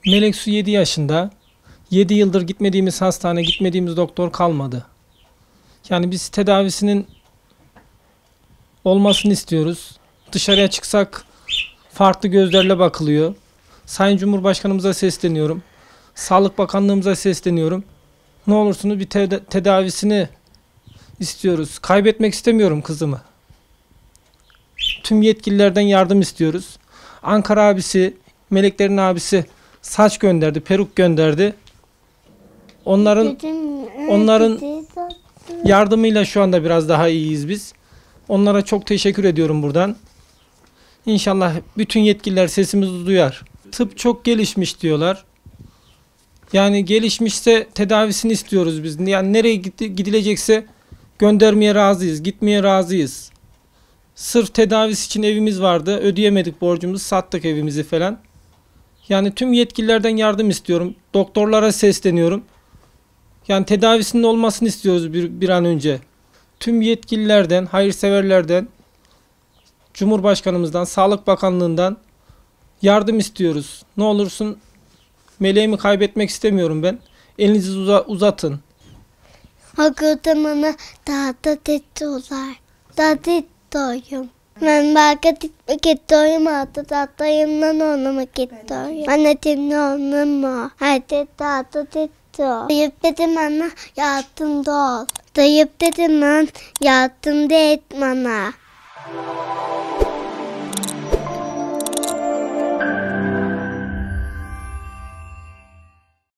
Melek Su 7 yaşında. 7 yıldır gitmediğimiz hastane, gitmediğimiz doktor kalmadı. Yani biz tedavisinin olmasını istiyoruz. Dışarıya çıksak farklı gözlerle bakılıyor. Sayın Cumhurbaşkanımıza sesleniyorum. Sağlık Bakanlığımıza sesleniyorum. Ne olursunuz bir tedavisini istiyoruz. Kaybetmek istemiyorum kızımı. Tüm yetkililerden yardım istiyoruz. Ankara abisi, Meleklerin abisi saç gönderdi, peruk gönderdi. Onların yardımıyla şu anda biraz daha iyiyiz biz. Onlara çok teşekkür ediyorum buradan. İnşallah bütün yetkililer sesimizi duyar. Tıp çok gelişmiş diyorlar. Yani gelişmişse tedavisini istiyoruz biz. Yani nereye gidilecekse göndermeye razıyız, gitmeye razıyız. Sırf tedavisi için evimiz vardı. Ödeyemedik borcumuzu, sattık evimizi falan. Yani tüm yetkililerden yardım istiyorum. Doktorlara sesleniyorum. Yani tedavisinin olmasını istiyoruz bir an önce. Tüm yetkililerden, hayırseverlerden, Cumhurbaşkanımızdan, Sağlık Bakanlığından yardım istiyoruz. Ne olursun meleğimi kaybetmek istemiyorum ben. Elinizi uzatın. Okulda daha da tetiyorlar. Daha tetiyorum. Ben belki gitmek istiyorum. Hatta tatlıyımdan oynamak istiyorum. Anneciğimle oynama. Hadi daha da tetiyor. Dayıp dedim bana yardımda ol. Dayıp dedim ben yardımda et bana.